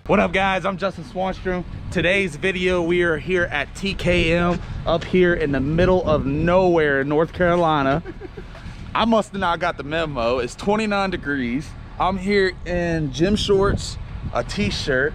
What up guys, I'm Justin Swanstrom. Today's video, we are here at TKM up here in the middle of nowhere in North Carolina. I must have not got the memo. It's 29 degrees. I'm here in gym shorts, a t-shirt.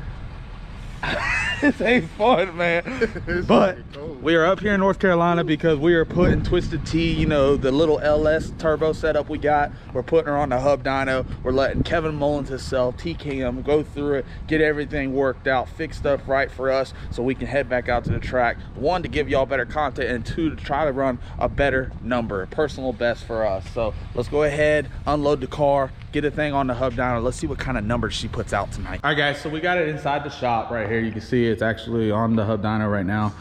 This ain't fun, man. But we are up here in North Carolina because we are putting Twisted T, you know, the little LS turbo setup we got. We're putting her on the hub dyno. We're letting Kevin Mullins himself, TKM, go through it, get everything worked out, fix stuff right for us so we can head back out to the track. One, to give y'all better content, and two, to try to run a better number, a personal best for us. So let's go ahead, unload the car, get a thing on the hub dyno. Let's see what kind of numbers she puts out tonight. All right guys, so we got it inside the shop right here. You can see it's actually on the hub dyno right now.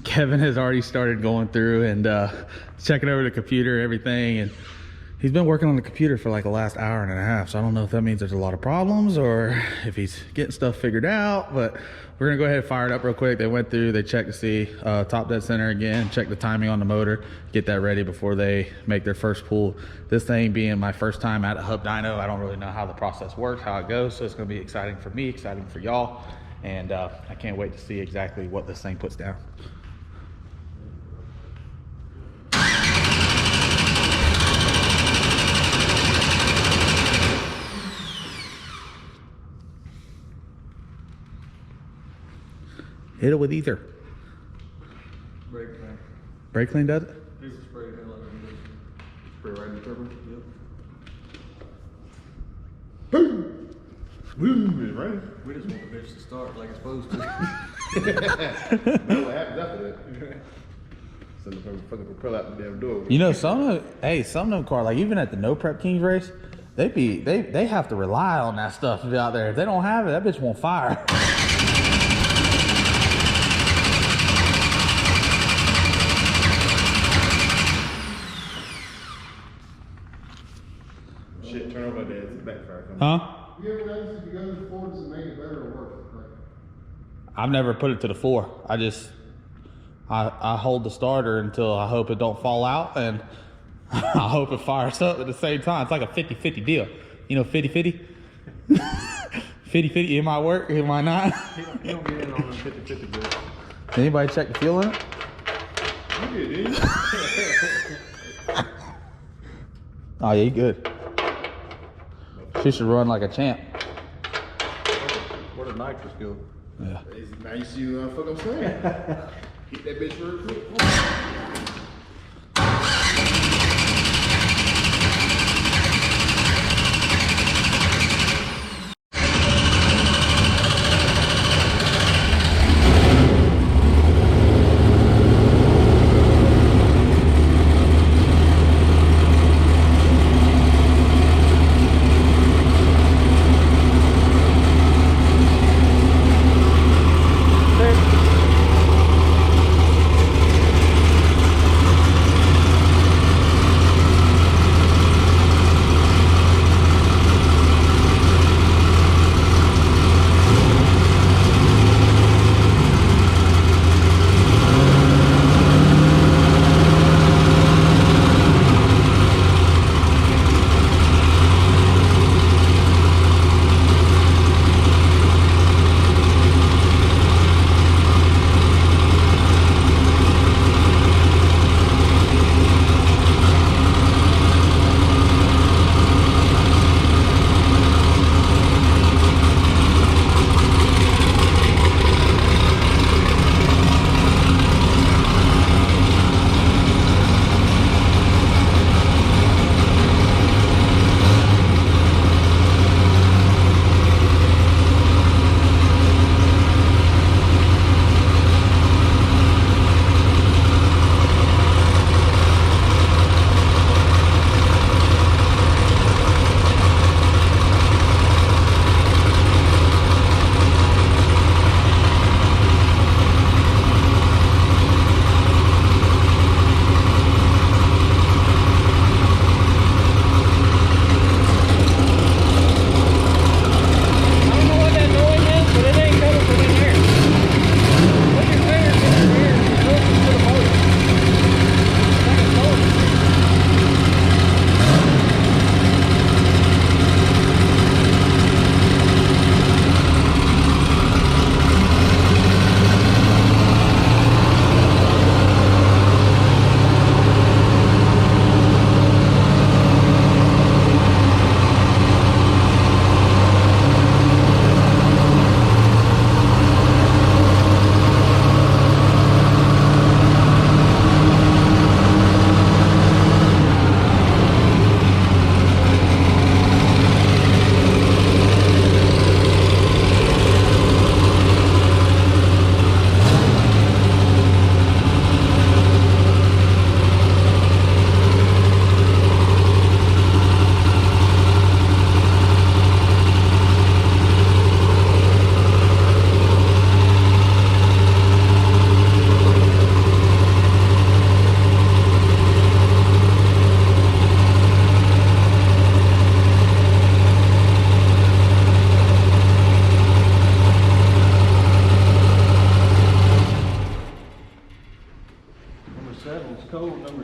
Kevin has already started going through and checking over the computer, everything, and he's been working on the computer for like the last hour and a half. So I don't know if that means there's a lot of problems or if he's getting stuff figured out, but we're gonna go ahead and fire it up real quick. They went through, they checked to see top dead center again, check the timing on the motor, get that ready before they make their first pull. This thing being my first time at a hub dyno, I don't really know how the process works, how it goes. So it's gonna be exciting for me, exciting for y'all. And I can't wait to see exactly what this thing puts down. Hit it with ether. Brake clean. Brake clean does it? Here's a spray head like spray right in the turbo. Yep. Boom! Right. We just want the bitch to start like it's supposed to. No, what happens after that? Send the fucking propeller out the damn door. You know, some of them cars, like even at the No Prep Kings race, they have to rely on that stuff to be out there. If they don't have it, that bitch won't fire. Shit, turn over there. It's a backfire coming. Huh? You ever notice if you go to the floor, does it make it better or worse? I've never put it to the floor. I hold the starter until I hope it don't fall out, and I hope it fires up at the same time. It's like a 50-50 deal. You know, 50-50? 50-50, it might work, it might not. You don't get in on the 50-50 deal. Anybody check the fuel in it? You did, didn't you? Oh yeah, you good. She should run like a champ. Where the nitrous go? Yeah. Now you see what the fuck I'm saying. Get that bitch real quick.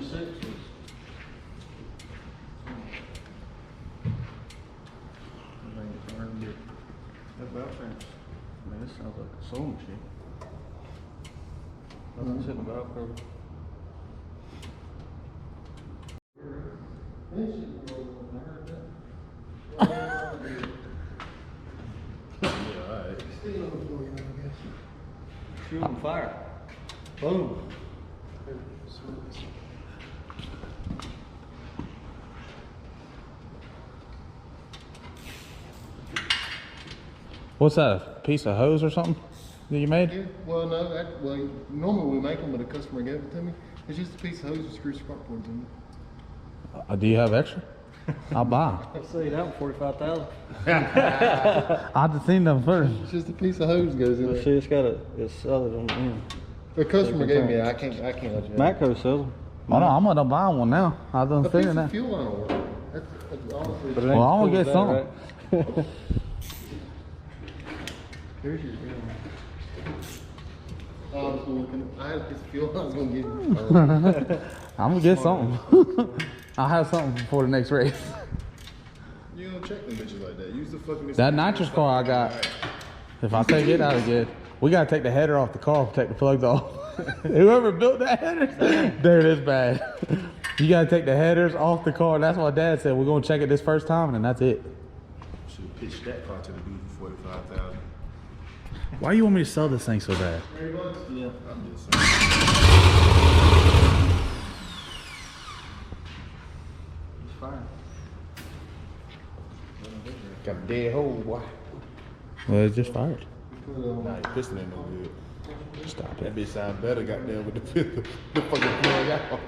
That valve train, man, this sounds like a sewing machine. Nothing's hitting the valve cover. Yeah, alright. Fuel and fire. Boom. What's that? A piece of hose or something that you made? Yeah, well, no, normally we make them, but a customer gave it to me. It's just a piece of hose with screw spark plugs in it. Do you have extra? I'll buy. I'll sell you that one 45,000. I've just seen them first. It's just a piece of hose goes in See, there. it's got it's solid on the end. The customer gave me it. I can't let you have it. Matco sells them. Oh no, I'm gonna buy one now. I done A piece figured of that. fuel line will work. That's honestly. But it Well, ain't I'm gonna as get cool as something. that, right? Here's your deal. I was looking. I had a piece of fuel I was gonna give you. I'm gonna get something. I'll have something before the next race. You don't check them bitches like that. Use the fucking. That nitrous car I got, if I take it out again, we gotta take the header off the car, take the plugs off. Whoever built that header, there it is bad. You gotta take the headers off the car. That's what Dad said. We're gonna check it this first time, and then that's it. Should have pitched that car to the dude for 45,000. Why do you want me to sell this thing so bad? $30? Yeah. I'm just saying. It's fire. Got a dead hole, boy. Well, it just fired. Nah, your piston ain't no good. Stop That it. bitch sound better, goddamn, with the piston. The fucking plug out.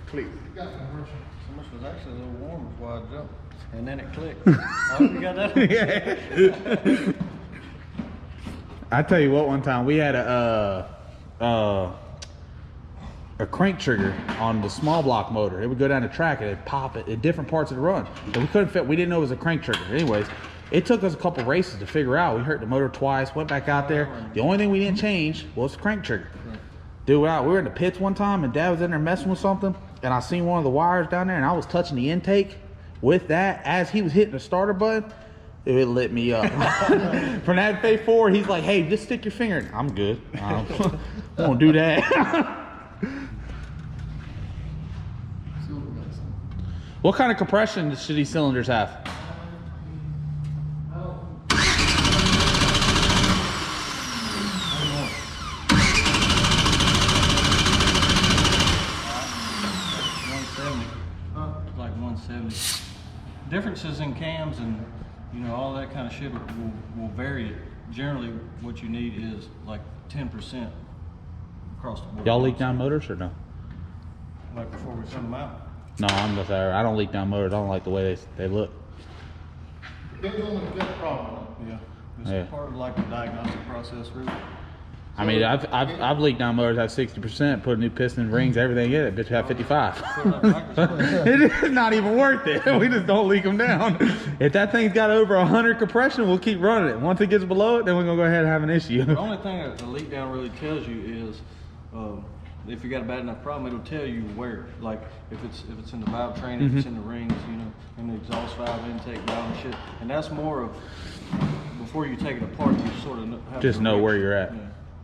Click. So much was actually a little warm before I jumped. And then it clicked. Oh, you got that? I tell you what, one time we had a crank trigger on the small block motor. It would go down the track and it'd pop it at different parts of the run. And we couldn't fit, we didn't know it was a crank trigger. Anyways, it took us a couple races to figure out. We hurt the motor twice, went back out there. The only thing we didn't change was the crank trigger. Dude, we were in the pits one time and Dad was in there messing with something, and I seen one of the wires down there and I was touching the intake with that. As he was hitting the starter button, it lit me up. From that day forward, he's like, hey, just stick your finger in. I'm good. I won't do that. What kind of compression should these cylinders have? Like 170. Differences in cams and all that kind of shit will vary it. Generally, what you need is like 10% across the board. Y'all leak down motors or no? Like before we send them out. No, I'm just I don't leak down motors. I don't like the way they look. Depends on the problem. Yeah. It's Yeah. part of like the diagnostic process, really. I mean, I've leaked down motors at 60%, put a new piston, rings, everything in it. Bitch have 55. It is not even worth it. We just don't leak them down. If that thing's got over 100 compression, we'll keep running it. Once it gets below it, then we're gonna go ahead and have an issue. The only thing that the leak down really tells you is if you got a bad enough problem, it'll tell you where. Like if it's in the valve train, if it's in the rings, in the exhaust valve intake valve and shit. And that's more of before you take it apart, you sort of have Just to know reach. where you're at. Yeah.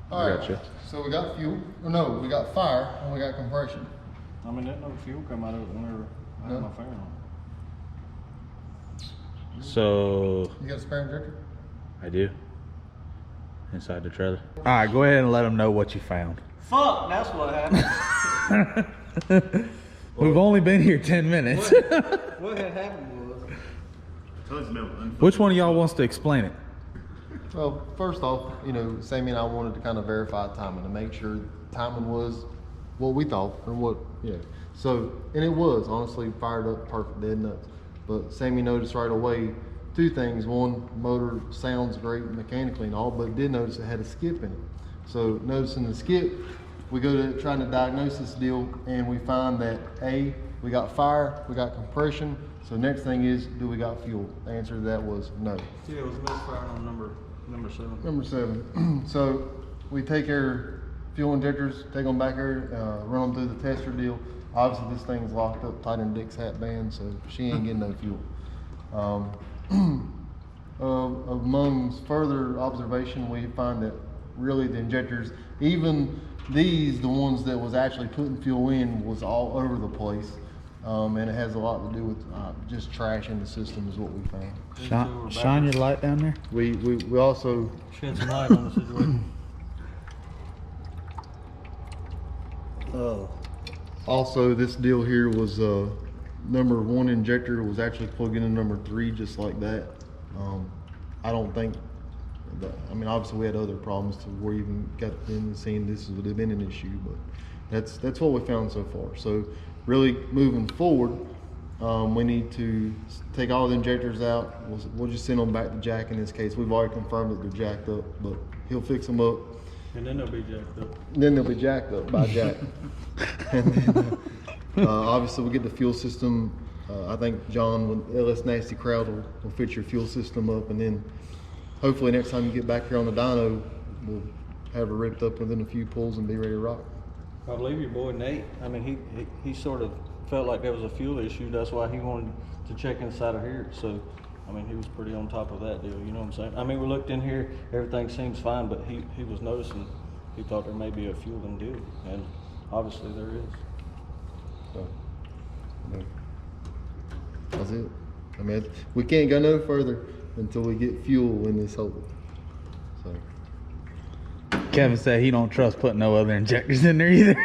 All right. Gotcha. So we got fuel. Or no, we got fire and we got compression. I mean, that no fuel come out of it whenever I have No. my finger on it. So You got a spare injector? I do. Inside the trailer. All right, go ahead and let them know what you found. Fuck, that's what happened. We've only been here 10 minutes. What had happened was Which one of y'all wants to explain it? Well, first off, Sammy and I wanted to kind of verify timing to make sure timing was what we thought and what, So, and it was honestly fired up perfect, dead nuts. But Sammy noticed right away two things. One, motor sounds great mechanically and all, but did notice it had a skip in it. So noticing the skip, we go to trying to diagnose this deal and we find that A, we got fire, we got compression. So next thing is, do we got fuel? The answer to that was no. Yeah, it was misfiring on number 7. Number 7. So we take our fuel injectors, take them back here, run them through the tester deal. Obviously this thing's locked up tight in Dick's hat band, so she ain't getting no fuel. Among further observation, we find that really the injectors, even these, the ones that was actually putting fuel in, was all over the place. And it has a lot to do with just trash in the system is what we found. Shine your light down there. We also Shed some light on the situation. also this deal here was number 1 injector was actually plugged into number 3 just like that. I don't think that, I mean obviously we had other problems to where we even got in the scene this would have been an issue, but that's what we found so far. So really moving forward, we need to take all the injectors out. We'll just send them back to Jack in this case. We've already confirmed that they're jacked up, but he'll fix them up. And then they'll be jacked up. Then they'll be jacked up by Jack. And then obviously we'll get the fuel system. I think John with LS Nasty Crowd will fit your fuel system up, and then hopefully next time you get back here on the dyno, we'll have it ripped up within a few pulls and be ready to rock. I believe your boy Nate, I mean, he sort of felt like there was a fuel issue. That's why he wanted to check inside of here. So, I mean, he was pretty on top of that deal, you know what I'm saying? I mean, we looked in here, everything seems fine, but he was noticing, he thought there may be a fuel in deal, and obviously there is. So, yeah. That's it. I mean, we can't go no further until we get fuel in this hole. So. Kevin said he don't trust putting no other injectors in there either.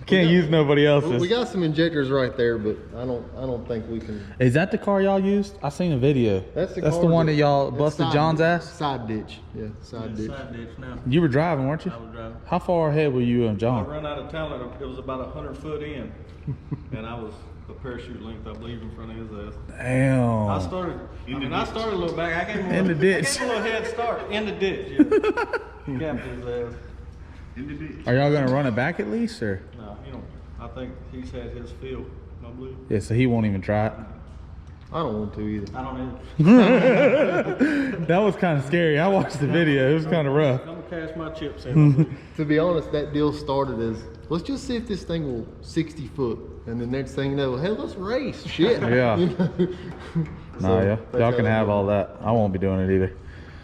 Can't use nobody else's. We got some injectors right there, but I don't think we can. Is that the car y'all used? I seen a video. That's the one that y'all busted John's ass? Side ditch. Yeah, side ditch. Side ditch now. You were driving, weren't you? I was driving. How far ahead were you and I John? run out of town, it was about 100 foot in, and I was a parachute length, I believe, in front of his ass. Damn. I started a little back. I gave him In the ditch. I gave him a little head start in the ditch. Yeah. Capped his ass. In the ditch. Are y'all gonna run it back at least, or? No, I think he's had his feel. I believe. Yeah, so he won't even try it. I don't want to either. I don't either. That was kind of scary. I watched the video. It was kind of rough. I'm gonna cash my chips in. To be honest, that deal started as, let's just see if this thing will 60 foot. And the next thing you know, hey, let's race. Shit. Yeah. You know? Nah, yeah. that's Y'all how can that have goes. all that. I won't be doing it either.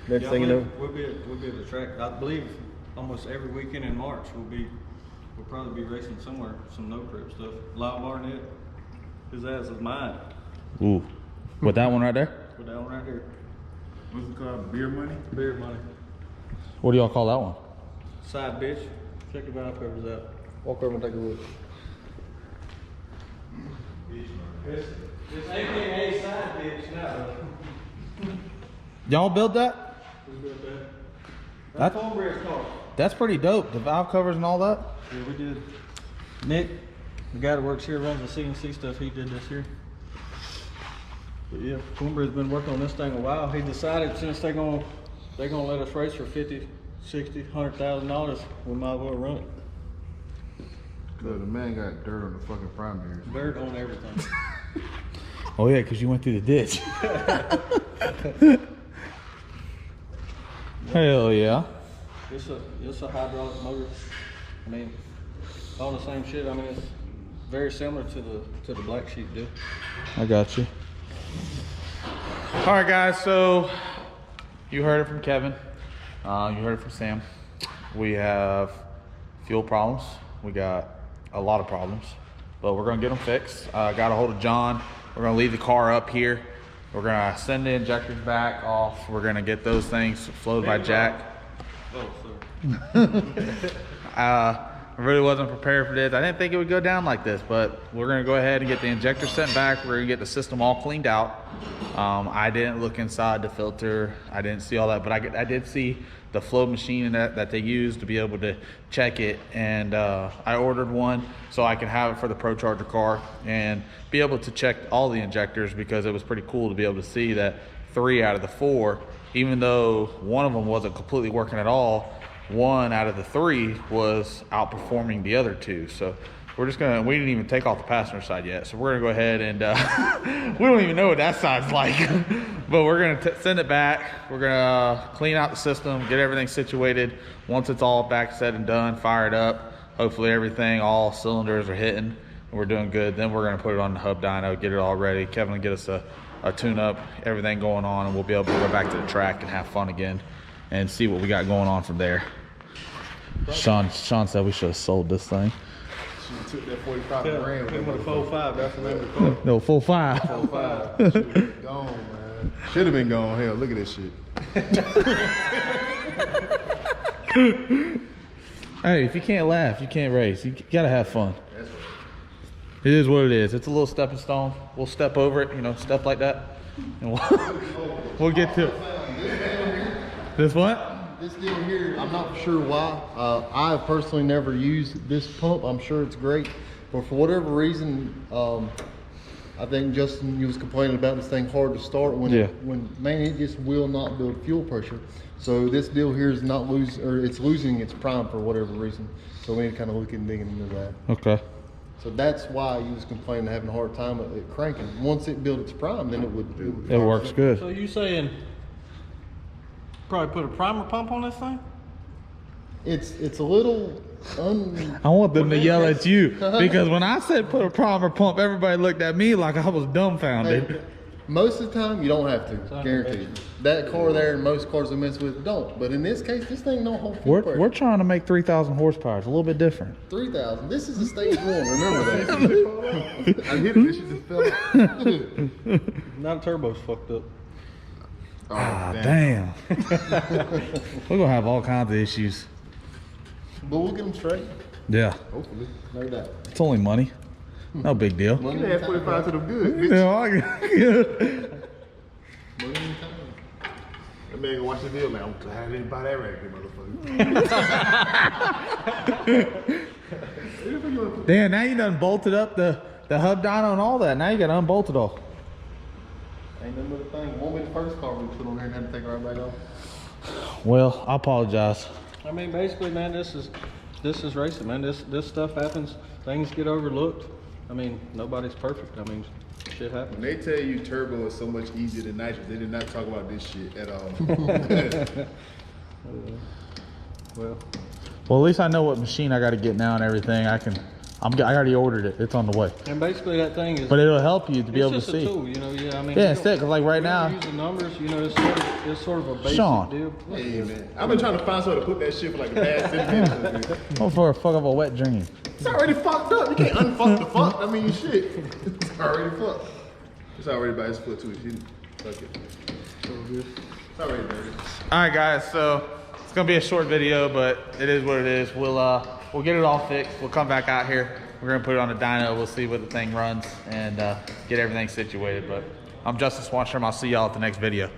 Next thing you know. We'll be at the track. I believe almost every weekend in March we'll probably be racing somewhere, some no crib stuff. Lyle Barnett, his ass is mine. Ooh. With that one right there? Put that one right here. What's it called? Beer money? Beer money. What do y'all call that one? Side bitch. Check the valve covers out. Walk over and take a look. It's AKA side bitch now. Y'all build that? We built that. That's- That's Cornbread's car. That's pretty dope. The valve covers and all that. Yeah, we did. Nick, the guy that works here, runs the CNC stuff, he did this here. But yeah, Cornbread's been working on this thing a while. He decided since they're gonna let us race for $50, $60, $100,000, we might as well run it. Cause the man got dirt on the fucking primary. Dirt on everything. Oh yeah, because you went through the ditch. Hell yeah. It's a hydraulic motor. I mean, all the same shit. I mean, it's very similar to the black sheep deal. I got you. All right, guys. So you heard it from Kevin. You heard it from Sam. We have fuel problems. We got a lot of problems, but we're gonna get them fixed. Got a hold of John. We're gonna leave the car up here. We're gonna send the injectors back off. We're gonna get those things floated by Jack. Oh, sorry. I really wasn't prepared for this. I didn't think it would go down like this, but we're gonna go ahead and get the injector sent back. We're gonna get the system all cleaned out. I didn't look inside the filter. I didn't see all that, but I did see the flow machine that they use to be able to check it. And I ordered one so I can have it for the Pro Charger car and be able to check all the injectors, because it was pretty cool to be able to see that 3 out of the 4, even though one of them wasn't completely working at all, 1 out of the 3 was outperforming the other 2. So we're just gonna, we didn't even take off the passenger side yet, so we're gonna go ahead and we don't even know what that side's like. But we're gonna send it back. We're gonna clean out the system, get everything situated. Once it's all back said and done, fire it up. Hopefully everything, all cylinders are hitting and we're doing good. Then we're gonna put it on the hub dyno, get it all ready. Kevin will get us a tune up, everything going on, and we'll be able to go back to the track and have fun again and see what we got going on from there. Sean said we should have sold this thing. She took that 45 grand. Hit him with a 4.5. That's the name of the car. No, 4.5. 4.5. Gone, man. Should have been gone. Hell, look at this shit. Hey, if you can't laugh, you can't race. You gotta have fun. It is what it is. It's a little stepping stone. We'll step over it, you know, step like that, and we'll get to it. This what? This deal here, I'm not sure why. I have personally never used this pump. I'm sure it's great, but for whatever reason, I think Justin, you was complaining about this thing hard to start when man, it just will not build fuel pressure. So this deal here is not it's losing its prime for whatever reason. So we need to kind of look and dig into that. Okay. So that's why you was complaining having a hard time at it cranking. Once it built its prime, then it would. It works good. So you saying probably put a primer pump on this thing? It's a little I want them to yell at you because when I said put a primer pump, everybody looked at me like I was dumbfounded. Hey, most of the time you don't have to, guaranteed. That car there and most cars I mess with don't. But in this case, this thing don't hold fuel pressure. We're trying to make 3,000 horsepower. It's a little bit different. 3,000. This is a stage 1. Remember that. I hit it. This shit just fell out. Now the turbo's fucked up. Oh, Damn. We're gonna have all kinds of issues. But we'll get them straight. Yeah. Hopefully. No doubt. It's only money. No big deal. Money You and had time. 45 to the good. Bitch. Yeah, Money and time. That man gonna watch the video, man. I'm glad I didn't buy that racket, motherfucker. Damn, now you done bolted up the hub dyno and all that. Now you got to unbolt it all. Ain't nothing but a thing. Won't be the first car we put on here and have to take it right back off. Well, I apologize. I mean, basically, man, this is racing, man. This stuff happens. Things get overlooked. I mean, nobody's perfect. I mean, shit happens. When they tell you turbo is so much easier than nitrous, they did not talk about this shit at all. Well, Well, at least I know what machine I got to get now and everything. I already ordered it. It's on the way. and basically that thing is. But it'll help you to be able to It's just see. a tool, you know. Yeah, I mean. Yeah, it's it. Cause like right we don't now, use the numbers, you know. It's sort of a basic Sean. deal. Hey, man. I've been trying to find somewhere to put that shit for like a bad 10 minutes. I'm for a fuck of a wet dream. It's already fucked up. You can't unfuck the fuck. I mean, shit. It's already fucked. It's already by his foot too. Fuck it. It's already dirty. All right, guys. So it's gonna be a short video, but it is what it is. We'll get it all fixed. We'll come back out here. We're gonna put it on the dyno. We'll see what the thing runs and get everything situated. But I'm Justin Swanstrom. I'll see y'all at the next video.